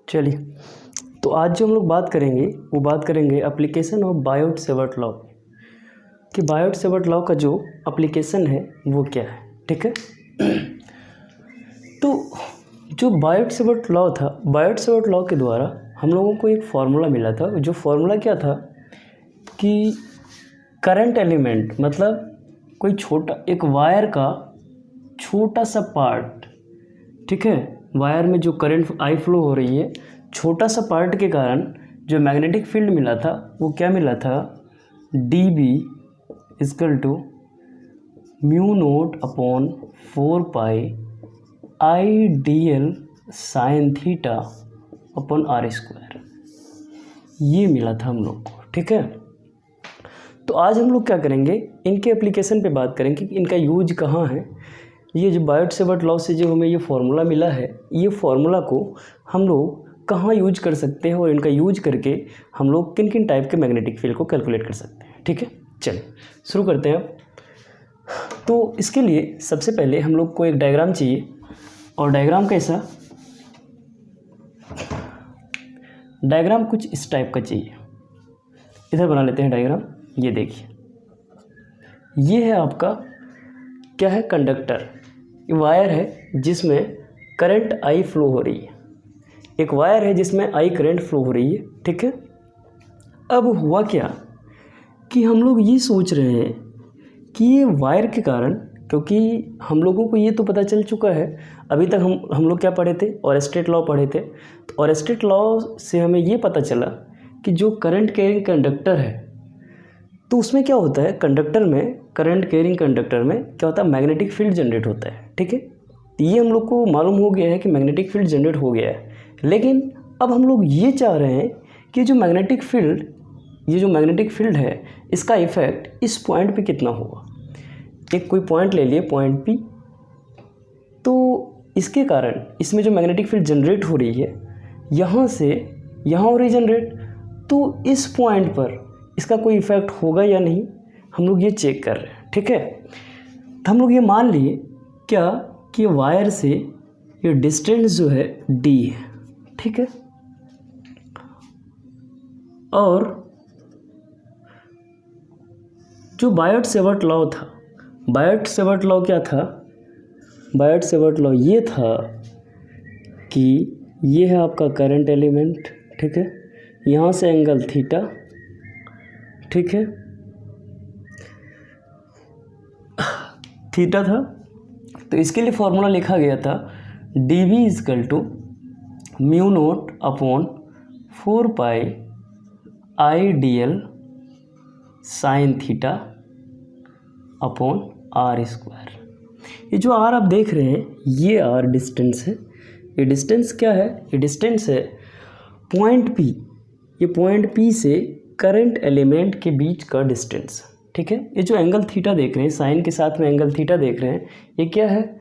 चलिए, तो आज जो हम लोग बात करेंगे वो बात करेंगे एप्लीकेशन ऑफ बायोट-सेवर्ट लॉ कि बायोट-सेवर्ट लॉ का जो एप्लीकेशन है वो क्या है। ठीक है, तो जो बायोट-सेवर्ट लॉ था, बायोट-सेवर्ट लॉ के द्वारा हम लोगों को एक फार्मूला मिला था। जो फार्मूला क्या था कि करंट एलिमेंट मतलब कोई छोटा एक वायर का छोटा सा पार्ट, ठीक है, वायर में जो करंट आई फ्लो हो रही है, छोटा सा पार्ट के कारण जो मैग्नेटिक फील्ड मिला था वो क्या मिला था, dB = mu naught upon 4 IDL sin theta upon r², ये मिला था हम लोग को। ठीक है, तो आज हम लोग क्या करेंगे, इनके एप्लीकेशन पे बात करेंगे कि इनका यूज कहाँ है। ये जो बायोट-सेवर्ट लॉ से जो हमें ये फार्मूला मिला है, ये फार्मूला को हम लोग कहाँ यूज कर सकते हैं और इनका यूज करके हम लोग किन किन टाइप के मैग्नेटिक फील्ड को कैलकुलेट कर सकते हैं। ठीक है, चलिए शुरू करते हैं अब। तो इसके लिए सबसे पहले हम लोग को एक डायग्राम चाहिए, और डायग्राम कैसा, डायग्राम कुछ इस टाइप का चाहिए। इधर बना लेते हैं डायग्राम। ये देखिए, ये है आपका क्या है, कंडक्टर, वायर है जिसमें करंट आई फ्लो हो रही है, एक वायर है जिसमें आई करंट फ्लो हो रही है। ठीक है, अब हुआ क्या कि हम लोग ये सोच रहे हैं कि ये वायर के कारण, क्योंकि हम लोगों को ये तो पता चल चुका है, अभी तक हम लोग क्या पढ़े थे, ऑरेस्टेट लॉ पढ़े थे। तो ऑरेस्टेट लॉ से हमें ये पता चला कि जो करंट कैरिंग कंडक्टर है, तो उसमें क्या होता है, कंडक्टर में, करंट कैरिंग कंडक्टर में क्या होता है, मैग्नेटिक फील्ड जनरेट होता है। ठीक है, तो ये हम लोग को मालूम हो गया है कि मैग्नेटिक फील्ड जनरेट हो गया है। लेकिन अब हम लोग ये चाह रहे हैं कि जो मैग्नेटिक फील्ड, ये जो मैग्नेटिक फील्ड है, इसका इफ़ेक्ट इस पॉइंट पे कितना होगा। एक कोई पॉइंट ले लिए, पॉइंट P, तो इसके कारण इसमें जो मैग्नेटिक फील्ड जनरेट हो रही है, यहाँ से यहाँ हो रही जनरेट, तो इस पॉइंट पर इसका कोई इफ़ेक्ट होगा या नहीं, हम लोग ये चेक कर रहे हैं। ठीक है, तो हम लोग ये मान लिए क्या कि वायर से ये डिस्टेंस जो है d है। ठीक है, और जो बायोट-सेवर्ट लॉ था, बायोट-सेवर्ट लॉ क्या था, बायोट-सेवर्ट लॉ ये था कि ये है आपका करंट एलिमेंट। ठीक है, यहाँ से एंगल थीटा, ठीक है, थीटा था, तो इसके लिए फॉर्मूला लिखा गया था dB = mu naught upon 4 IDL sin theta upon r²। ये जो r आप देख रहे हैं, ये r डिस्टेंस है। ये डिस्टेंस क्या है, ये डिस्टेंस है पॉइंट P, ये पॉइंट P से करंट एलिमेंट के बीच का डिस्टेंस। ठीक है, ये जो एंगल थीटा देख रहे हैं, साइन के साथ में एंगल थीटा देख रहे हैं, ये क्या है,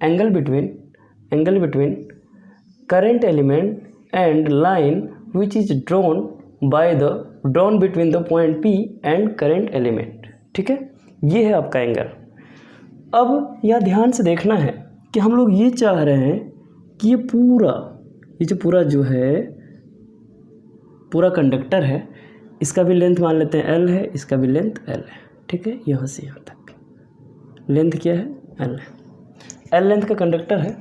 angle between current element and line which is drawn between the point P and current element. ठीक है, ये है आपका एंगल। अब यह ध्यान से देखना है कि हम लोग ये चाह रहे हैं कि ये पूरा जो है, पूरा कंडक्टर है, इसका भी लेंथ मान लेते हैं L है, इसका भी लेंथ L है। ठीक है, यहाँ से यहाँ तक लेंथ क्या है, L है, L लेंथ का कंडक्टर है।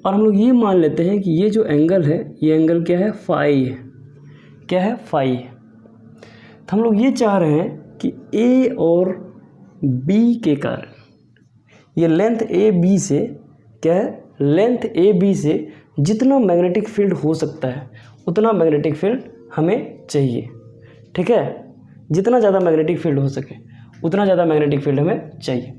और हम लोग ये मान लेते हैं कि ये जो एंगल है, ये एंगल क्या है, फाई है। क्या है, फाई है। तो हम लोग ये चाह रहे हैं कि A और B के कारण ये लेंथ AB से क्या है, लेंथ AB से जितना मैग्नेटिक फील्ड हो सकता है उतना मैग्नेटिक फील्ड हमें चाहिए। ठीक है, जितना ज़्यादा मैग्नेटिक फील्ड हो सके उतना ज़्यादा मैग्नेटिक फील्ड हमें चाहिए।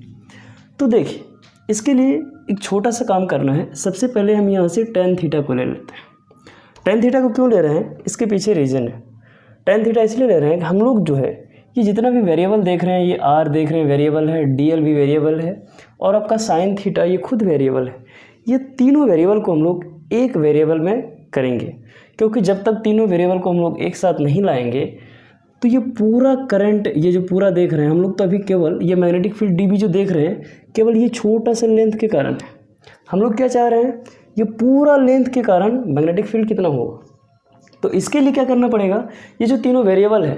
तो देखिए, इसके लिए एक छोटा सा काम करना है। सबसे पहले हम यहाँ से tan थीटा को ले लेते हैं। tan थीटा को क्यों ले रहे हैं, इसके पीछे रीज़न है। tan थीटा इसलिए ले रहे हैं कि हम लोग जो है, ये जितना भी वेरिएबल देख रहे हैं, ये r देख रहे हैं वेरिएबल है, dl भी वेरिएबल है, और आपका sin थीटा ये खुद वेरिएबल है। ये तीनों वेरिएबल को हम लोग एक वेरिएबल में करेंगे, क्योंकि जब तक तीनों वेरिएबल को हम लोग एक साथ नहीं लाएंगे तो ये पूरा करंट, ये जो पूरा देख रहे हैं हम लोग, तो अभी केवल ये मैग्नेटिक फील्ड dB जो देख रहे हैं, केवल ये छोटा सा लेंथ के कारण है। हम लोग क्या चाह रहे हैं ये पूरा लेंथ के कारण मैग्नेटिक फील्ड कितना होगा। तो इसके लिए क्या करना पड़ेगा, ये जो तीनों वेरिएबल है,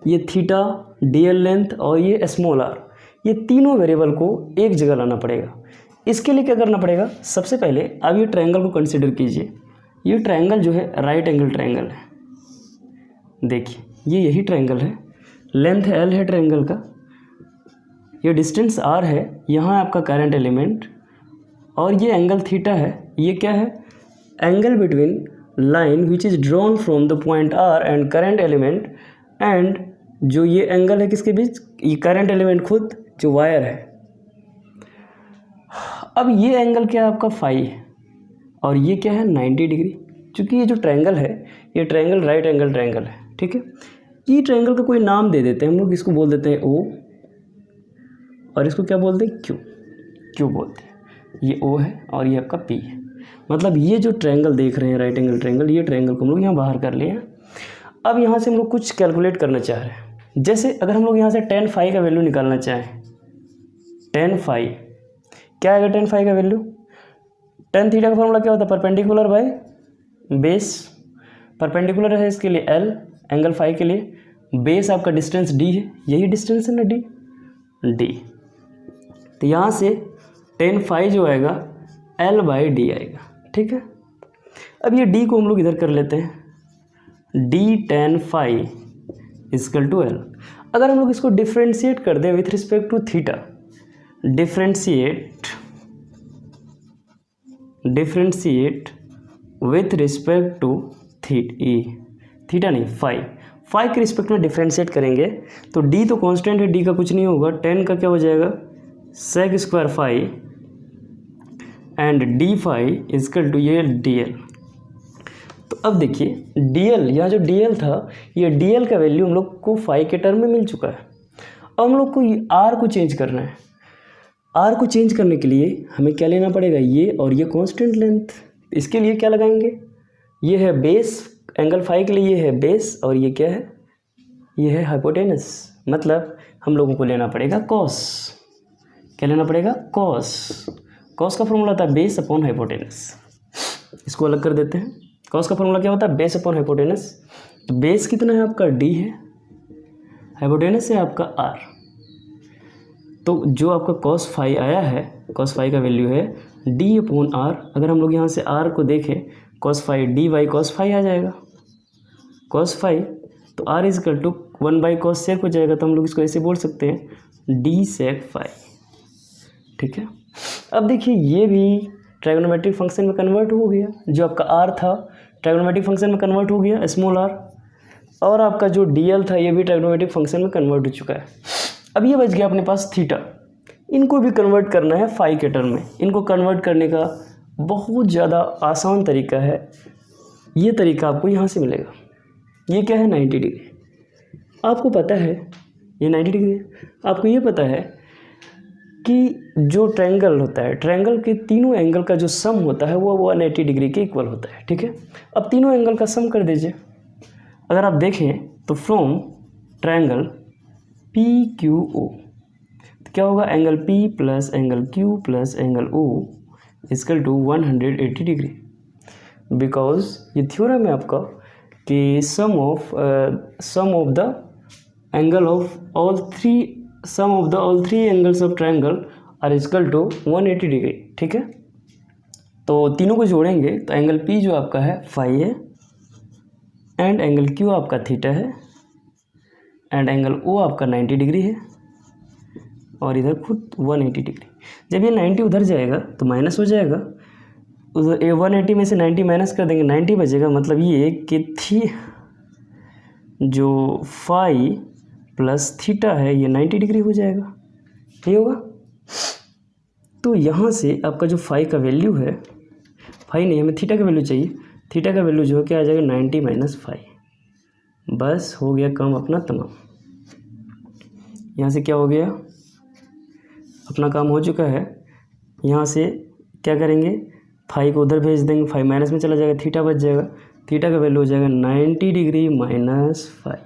ये थीटा, डीएल लेंथ और ये स्मॉल आर, ये तीनों वेरिएबल को एक जगह लाना पड़ेगा। इसके लिए क्या करना पड़ेगा, सबसे पहले अब ये ट्रायंगल को कंसीडर कीजिए। ये ट्रायंगल जो है राइट एंगल ट्रायंगल है। देखिए ये यही ट्रायंगल है, लेंथ एल है ट्रायंगल का, ये डिस्टेंस आर है, यहाँ आपका करंट एलिमेंट और ये एंगल थीटा है। ये क्या है, angle between line which is drawn from the point R and current element, and जो ये एंगल है किसके बीच, ये करंट एलिमेंट खुद जो वायर है। अब ये एंगल क्या है आपका फाई है और ये क्या है 90 डिग्री। क्योंकि ये जो ट्रायंगल है ये ट्रायंगल राइट एंगल ट्रायंगल है, ठीक है। ये ट्रायंगल का कोई नाम दे देते हैं हम लोग, इसको बोल देते हैं ओ और इसको क्या बोलते हैं, क्यू बोलते हैं। ये ओ है और ये आपका पी है। मतलब ये जो ट्रायंगल देख रहे हैं राइट एंगल ट्रायंगल, ये ट्रायंगल को हम लोग यहाँ बाहर कर लिए हैं। अब यहाँ से हम लोग कुछ कैलकुलेट करना चाह रहे हैं। जैसे अगर हम लोग यहाँ से tan फाई का वैल्यू निकालना चाहें, tan फाई क्या आएगा, tan फाई का वैल्यू, tan थीटा का फॉर्मूला क्या होता है, परपेंडिकुलर बाय बेस। परपेंडिकुलर है इसके लिए L, एंगल फाई के लिए, बेस आपका डिस्टेंस D है, यही डिस्टेंस है ना D। तो यहाँ से tan फाई जो आएगा L/D आएगा, ठीक है। अब ये D को हम लोग इधर कर लेते हैं, D tan phi equal to L। अगर हम लोग इसको डिफ्रेंशिएट कर दें with respect to theta, differentiate with respect to theta नहीं फाई के रिस्पेक्ट में डिफ्रेंशिएट करेंगे तो D तो कांस्टेंट है, D का कुछ नहीं होगा, tan का क्या हो जाएगा sec square phi and d phi equal to ये DL। तो अब देखिए DL, यहाँ जो DL था, ये DL का वैल्यू हम लोग को फाई के टर्म में मिल चुका है। अब हम लोग को R को चेंज करना है। R को चेंज करने के लिए हमें क्या लेना पड़ेगा, ये और ये कांस्टेंट लेंथ। इसके लिए क्या लगाएंगे, ये है बेस, एंगल फाई के लिए ये है बेस और ये क्या है, ये है हाइपोटेनस। मतलब हम लोगों को लेना पड़ेगा कॉस। क्या लेना पड़ेगा, कॉस। कॉस का फॉर्मूला था बेस अपॉन हाइपोटेनस। इसको अलग कर देते हैं। कॉस का फॉर्मूला क्या होता है, बेस अपॉन हाइपोटेनस। तो बेस कितना है आपका D है, हाइपोटेनस है आपका R। तो जो आपका कॉस फाई आया है, कॉस फाई का वैल्यू है D अपॉन R। अगर हम लोग यहाँ से R को देखें, cos phi D Y cos phi आ जाएगा, कॉस फाई। तो R equal to 1/cos sec हो जाएगा। तो हम लोग इसको ऐसे बोल सकते हैं D सेक फाई, ठीक है। अब देखिए ये भी ट्राइगोनोमेट्रिक फंक्शन में कन्वर्ट हो गया, जो आपका R था ट्राइगोनोमेट्रिक फंक्शन में कन्वर्ट हो गया स्मॉल r, और आपका जो DL था ये भी ट्राइगोनोमेट्रिक फंक्शन में कन्वर्ट हो चुका है। अब ये बच गया अपने पास थीटा। इनको भी कन्वर्ट करना है फाई के टर्म में। इनको कन्वर्ट करने का बहुत ज़्यादा आसान तरीका है, ये तरीका आपको यहाँ से मिलेगा। ये क्या है 90 डिग्री, आपको पता है ये 90 डिग्री है। आपको ये पता है कि जो ट्रायंगल होता है, ट्रायंगल के तीनों एंगल का जो सम होता है वो 180 डिग्री के इक्वल होता है, ठीक है। अब तीनों एंगल का सम कर दीजिए। अगर आप देखें तो फ्रॉम ट्रायंगल PQO तो क्या होगा, angle P plus angle Q plus angle O equal to 180 degree. Because ये थ्योरम है आपका कि sum of the angle of all three angles of triangle are equal to 180 degree, ठीक है। तो तीनों को जोड़ेंगे तो एंगल P जो आपका है फाई है, एंड एंगल Q आपका थीटा है, एंड एंगल O आपका 90 डिग्री है, और इधर खुद 180 डिग्री। जब ये 90 उधर जाएगा तो माइनस हो जाएगा, उधर 180 में से 90 माइनस कर देंगे, 90 बचेगा। मतलब ये कि थी जो फाई प्लस थीटा है ये 90 डिग्री हो जाएगा, ये होगा। तो यहाँ से आपका जो फाई का वैल्यू है, फाई नहीं हमें थीटा का वैल्यू चाहिए, थीटा का वैल्यू जो है क्या आ जाएगा 90 माइनस फाई। बस हो गया काम अपना तमाम। यहाँ से क्या हो गया, अपना काम हो चुका है। यहाँ से क्या करेंगे, फाई को उधर भेज देंगे, फाई माइनस में चला जाएगा, थीटा बच जाएगा, थीटा का वैल्यू हो जाएगा 90 डिग्री माइनस फाई।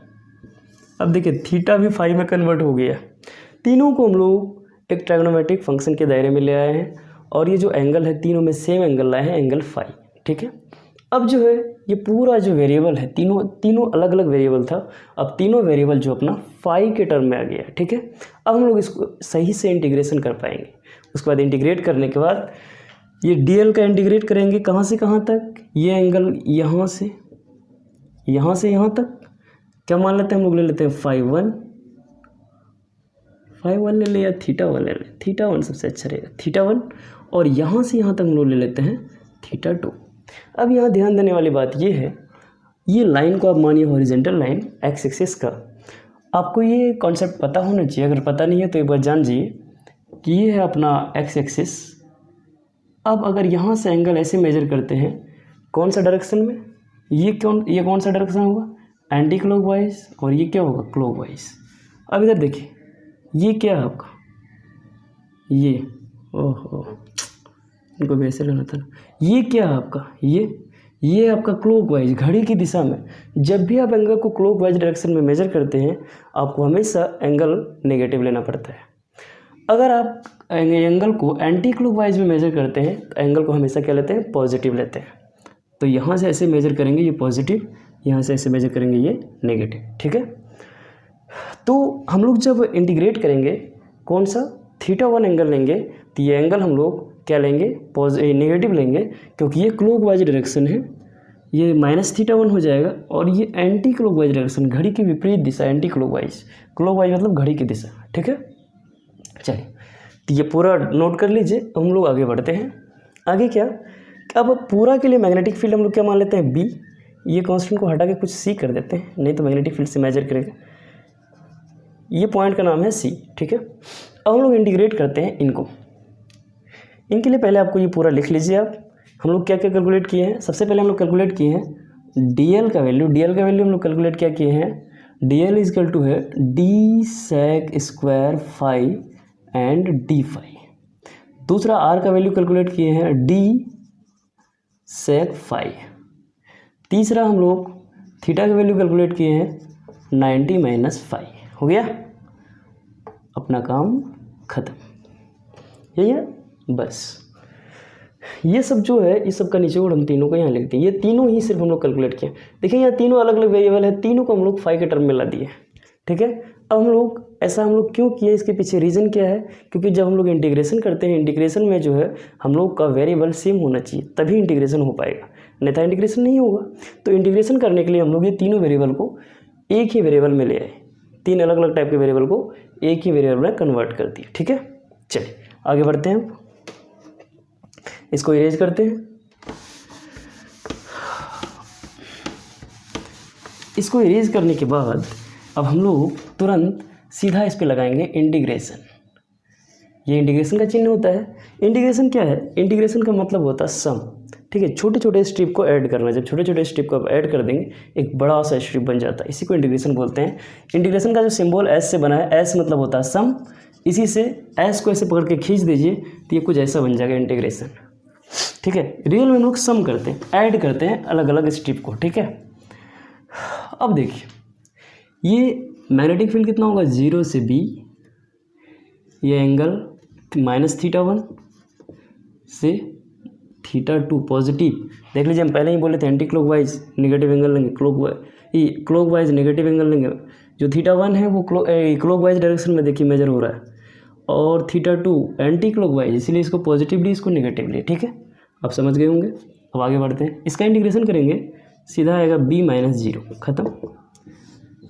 अब देखिए थीटा भी फाई में कन्वर्ट हो गया। तीनों को हम लोग एक ट्रायगोनोमेट्रिक फंक्शन के दायरे में ले आए हैं, और ये जो एंगल है तीनों में सेम एंगल लाए हैं, एंगल फाई, ठीक है। अब जो है ये पूरा जो वेरिएबल है, तीनों अलग अलग वेरिएबल था, अब तीनों वेरिएबल जो अपना फाई के टर्म में आ गया, ठीक है। अब हम लोग इसको सही से इंटीग्रेशन कर पाएंगे। उसके बाद इंटीग्रेट करने के बाद ये डीएल का इंटीग्रेट करेंगे कहाँ से कहाँ तक, ये एंगल यहाँ से यहाँ तक क्या मान लेते हैं हम लोग, ले लेते हैं फाई वन ले ले या थीटा वन ले ले, थीटा वन सबसे अच्छा रहेगा, थीटा वन, और यहाँ से यहाँ तक हम लोग ले लेते हैं थीटा टू। अब यहाँ ध्यान देने वाली बात ये है, ये लाइन को आप मानिए हॉरिजेंटल लाइन एक्स एक्सिस का, आपको ये कॉन्सेप्ट पता होना चाहिए। अगर पता नहीं है तो एक बार जान जाइए कि ये है अपना एक्स एक्सिस। अब अगर यहाँ से एंगल ऐसे मेजर करते हैं, कौन सा डायरेक्शन में, ये कौन सा डायरेक्शन होगा, एंटी क्लॉकवाइज, और ये क्या होगा, क्लॉकवाइज। अब इधर देखिए, ये क्या है आपका, ये ओहो इनको वैसे लेना था, ये क्या है आपका, ये आपका क्लॉकवाइज, घड़ी की दिशा में। जब भी आप एंगल को क्लॉकवाइज डायरेक्शन में मेजर करते हैं, आपको हमेशा एंगल नेगेटिव लेना पड़ता है। अगर आप एंगल को एंटी क्लॉकवाइज में मेजर करते हैं तो एंगल को हमेशा क्या लेते हैं, पॉजिटिव लेते हैं। तो यहाँ से ऐसे मेजर करेंगे ये पॉजिटिव, यहाँ से ऐसे मेजर करेंगे ये नेगेटिव, ठीक है। तो हम लोग जब इंटीग्रेट करेंगे कौन सा, थीटा वन एंगल लेंगे, तो ये एंगल हम लोग क्या लेंगे, नेगेटिव लेंगे, क्योंकि ये क्लॉकवाइज डायरेक्शन है, ये माइनस थीटा वन हो जाएगा, और ये एंटी क्लॉकवाइज डायरेक्शन, घड़ी की विपरीत दिशा, एंटी क्लॉकवाइज, क्लॉकवाइज मतलब घड़ी की दिशा, ठीक है। चलिए तो ये पूरा नोट कर लीजिए, हम लोग आगे बढ़ते हैं। आगे क्या, अब पूरा के लिए मैग्नेटिक फील्ड हम लोग क्या मान लेते हैं, बी, ये कांस्टेंट को हटा के कुछ सी कर देते हैं, नहीं तो मैग्नेटिक फील्ड से मेजर करेगा, ये पॉइंट का नाम है सी, ठीक है। अब हम लोग इंटीग्रेट करते हैं इनको, इनके लिए पहले आपको ये पूरा लिख लीजिए आप। हम लोग क्या क्या कैलकुलेट किए हैं, सबसे पहले हम लोग कैलकुलेट किए हैं डीएल का वैल्यू हम लोग कैलकुलेट क्या किए हैं, डीएल इज इक्वल टू है d sec square phi and d phi. दूसरा आर का वैल्यू कैलकुलेट किए हैं डी सेक फाई। तीसरा हम लोग थीटा का वैल्यू कैलकुलेट किए हैं 90 माइनस फाई। हो गया, अपना काम खत्म, यही है बस। ये सब जो है, इस सब का निचोड़ हम तीनों को यहाँ लिखते हैं, ये तीनों ही सिर्फ हम लोग कैलकुलेट किए। देखिए यहाँ तीनों अलग अलग वेरिएबल है, तीनों को हम लोग फाई के टर्म में ला दिए, ठीक है। अब हम लोग ऐसा हम लोग क्यों किए, इसके पीछे रीज़न क्या है, क्योंकि जब हम लोग इंटीग्रेशन करते हैं, इंटीग्रेशन में जो है हम लोग का वेरिएबल सेम होना चाहिए, तभी इंटीग्रेशन हो पाएगा, नहीं तो इंटीग्रेशन नहीं होगा। तो इंटीग्रेशन करने के लिए हम लोग ये तीनों वेरिएबल को एक ही वेरिएबल में ले आए, तीन अलग अलग टाइप के वेरिएबल को एक ही वेरिएबल में कन्वर्ट कर दिए, ठीक है। चलिए आगे बढ़ते हैं, इसको इरेज करते हैं। इसको इरेज करने के बाद अब हम लोग तुरंत सीधा इस पे लगाएंगे इंटीग्रेशन। ये इंटीग्रेशन का चिन्ह होता है। इंटीग्रेशन क्या है, इंटीग्रेशन का मतलब होता है सम, ठीक है। छोटे छोटे स्ट्रिप को ऐड करना, जब छोटे छोटे स्ट्रिप को आप ऐड कर देंगे एक बड़ा सा स्ट्रिप बन जाता है, इसी को इंटीग्रेशन बोलते हैं। इंटीग्रेशन का जो सिंबल एस से बना है, एस मतलब होता है सम, इसी से एस को ऐसे पकड़ के खींच दीजिए तो ये कुछ ऐसा बन जाएगा इंटीग्रेशन, ठीक है। रियल में हम लोग सम करते हैं, ऐड करते हैं अलग अलग स्ट्रिप को, ठीक है। अब देखिए ये मैग्नेटिक फील्ड कितना होगा, 0 से B, ये एंगल माइनस थीटा वन से थीटा टू पॉजिटिव। देख लीजिए हम पहले ही बोले थे एंटी क्लॉकवाइज नेगेटिव एंगल लेंगे, क्लॉकवाइज नेगेटिव एंगल लेंगे। जो थीटा वन है वो क्लॉकवाइज डायरेक्शन में देखिए मेजर हो रहा है, और थीटा टू एंटी क्लॉकवाइज, इसीलिए इसको पॉजिटिव ली, इसको नेगेटिव ली, ठीक है। आप समझ गए होंगे। अब आगे बढ़ते हैं, इसका इंटीग्रेशन करेंगे, सीधा आएगा B माइनस 0, ख़त्म।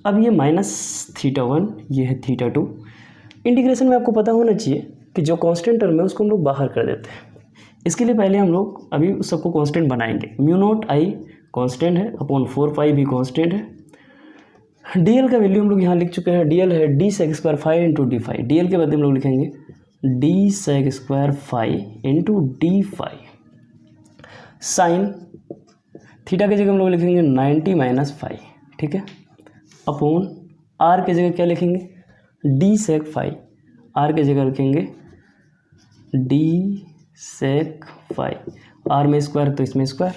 अब ये माइनस थीटा वन, ये है थीटा टू। इंटीग्रेशन में आपको पता होना चाहिए कि जो कांस्टेंट टर्म है उसको हम लोग बाहर कर देते हैं। इसके लिए पहले हम लोग अभी उस सबको कांस्टेंट बनाएंगे। म्यू नॉट आई कांस्टेंट है, अपॉन 4 पाई भी कांस्टेंट है। डीएल का वैल्यू हम लोग यहाँ लिख चुके हैं, डीएल है d sec square phi into d phi. DL के बदले हम लोग लिखेंगे d sec square phi into d phi. Sine theta की जगह हम लोग लिखेंगे 90 माइनस फाई, ठीक है, अपॉन आर की जगह क्या लिखेंगे, डी सेक फाई, आर की जगह रखेंगे डी सेक फाई, आर में स्क्वायर तो इसमें स्क्वायर।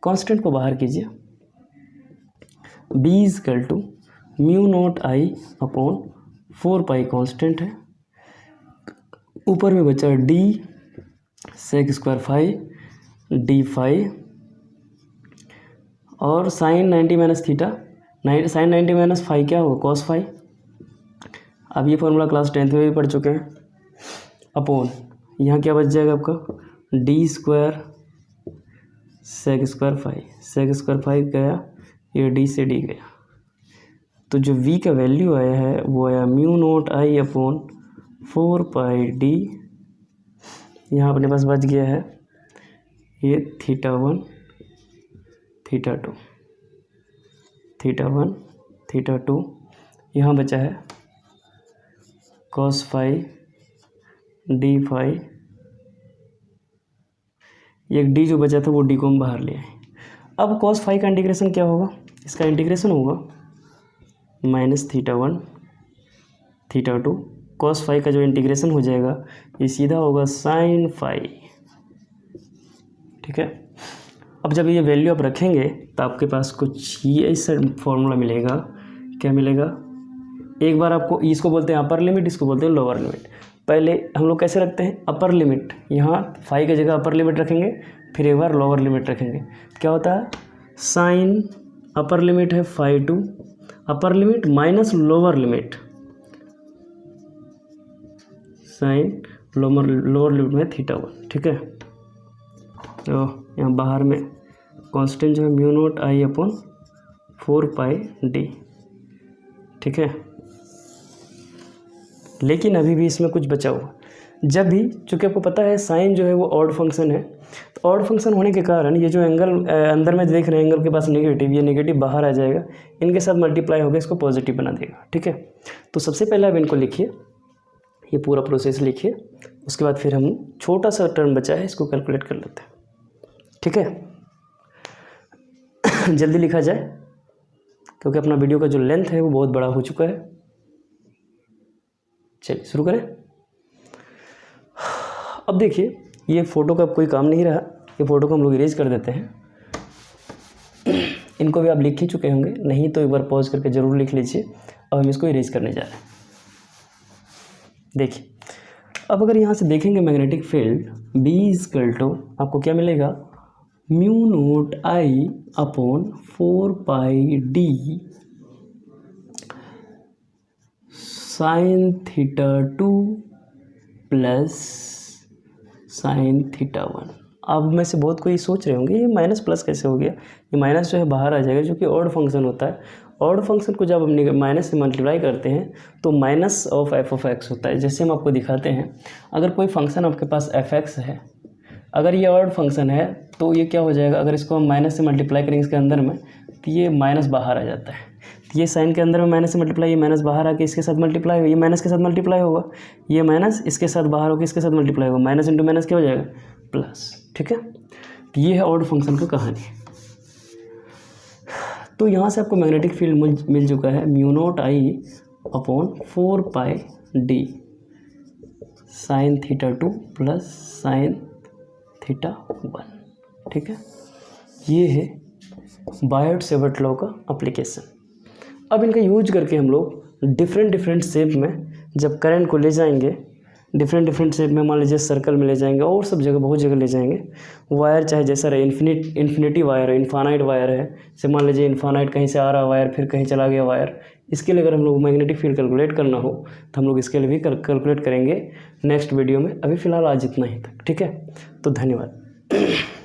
कांस्टेंट को बाहर कीजिए, B is equal to mu naught I upon 4 pi constant है, ऊपर में बचा D sec square phi D phi और sine 90 minus theta sine 90 minus phi क्या होगा कॉस फाई। अब ये फॉर्मूला क्लास 10th में भी पढ़ चुके हैं। अपॉन यहाँ क्या बच जाएगा आपका d square sec square phi गया, ये डी से डी गया, तो जो v का वैल्यू आया है वो आया mu naught I upon 4 pi D. यहाँ अपने पास बच गया है ये थीटा 1 थीटा 2, यहाँ बचा है कॉस फाई डी फाई, एक डी जो बचा था वो डी को हम बाहर ले आए। अब कॉस फाई का इंटीग्रेशन क्या होगा, इसका इंटीग्रेशन होगा minus theta 1 theta 2, cos phi का जो इंटीग्रेशन हो जाएगा ये सीधा होगा साइन फाई। ठीक है, अब जब ये वैल्यू आप रखेंगे तो आपके पास कुछ ये ऐसा फॉर्मूला मिलेगा। क्या मिलेगा, एक बार आपको इसको बोलते हैं अपर लिमिट, इसको बोलते हैं लोअर लिमिट। पहले हम लोग कैसे रखते हैं, अपर लिमिट, यहाँ फाई की जगह अपर लिमिट रखेंगे, फिर एक बार लोअर लिमिट रखेंगे। क्या होता है, साइन अपर लिमिट है phi to upper limit minus lower limit, sine lower limit में थीटा 1। ठीक है, तो यहाँ बाहर में कांस्टेंट जो है mu naught I upon 4 pi D. ठीक है, लेकिन अभी भी इसमें कुछ बचा हुआ। जब भी, चूँकि आपको पता है साइन जो है वो ऑड फंक्शन है, तो ऑड फंक्शन होने के कारण ये जो एंगल अंदर में देख रहे हैं एंगल के पास नेगेटिव, ये नेगेटिव बाहर आ जाएगा, इनके साथ मल्टीप्लाई होकर इसको पॉजिटिव बना देगा। ठीक है, तो सबसे पहले आप इनको लिखिए, ये पूरा प्रोसेस लिखिए, उसके बाद फिर हम छोटा सा टर्म बचा है इसको कैलकुलेट कर लेते हैं। ठीक है, जल्दी लिखा जाए क्योंकि अपना वीडियो का जो लेंथ है वो बहुत बड़ा हो चुका है। चलिए शुरू करें। अब देखिए, ये फ़ोटो का कोई काम नहीं रहा, ये फ़ोटो को हम लोग इरेज कर देते हैं। इनको भी आप लिख ही चुके होंगे, नहीं तो एक बार पॉज करके ज़रूर लिख लीजिए। अब हम इसको इरेज करने जा रहे हैं। देखिए, अब अगर यहाँ से देखेंगे magnetic field B equal to आपको क्या मिलेगा, mu naught I upon 4 pi D sine theta 2 plus sine theta 1। अब में से बहुत कोई सोच रहे होंगे ये माइनस प्लस कैसे हो गया, ये माइनस जो है बाहर आ जाएगा, जो कि ऑड फंक्शन होता है। ऑड फंक्शन को जब हम माइनस से मल्टीप्लाई करते हैं तो minus of F of x होता है। जैसे हम आपको दिखाते हैं, अगर कोई फंक्शन आपके पास एफ एक्स है, अगर ये ऑड फंक्शन है तो ये क्या हो जाएगा, अगर इसको हम माइनस से मल्टीप्लाई करेंगे इसके अंदर में, तो ये माइनस बाहर आ जाता है। तो ये साइन के अंदर में माइनस से मल्टीप्लाई, ये माइनस बाहर आके इसके साथ मल्टीप्लाई होगा, ये माइनस के साथ मल्टीप्लाई होगा, ये माइनस इसके साथ बाहर होकर इसके साथ मल्टीप्लाई होगा, माइनस इंटू माइनस क्या हो जाएगा, प्लस। ठीक है, तो ये है ऑड फंक्शन की कहानी। तो यहाँ से आपको मैग्नेटिक फील्ड मिल चुका है mu naught I upon 4 pi D sine theta 2 plus sine theta 1। ठीक है, ये है बायोट-सेवर्ट लॉ का एप्लीकेशन। अब इनका यूज करके हम लोग डिफरेंट शेप में जब करंट को ले जाएंगे, डिफरेंट शेप में, मान लीजिए सर्कल में ले जाएंगे और सब जगह बहुत जगह ले जाएंगे। वायर चाहे जैसा रहे, इन्फिनिटी वायर है, इन्फानाइट वायर है, जैसे मान लीजिए इन्फानाइट कहीं से आ रहा वायर फिर कहीं चला गया वायर, इसके लिए अगर हम लोग मैग्नेटिक फील्ड कैलकुलेट करना हो तो हम लोग इसके लिए भी कैलकुलेट करेंगे नेक्स्ट वीडियो में। अभी फ़िलहाल आज इतना ही तक। ठीक है, तो धन्यवाद।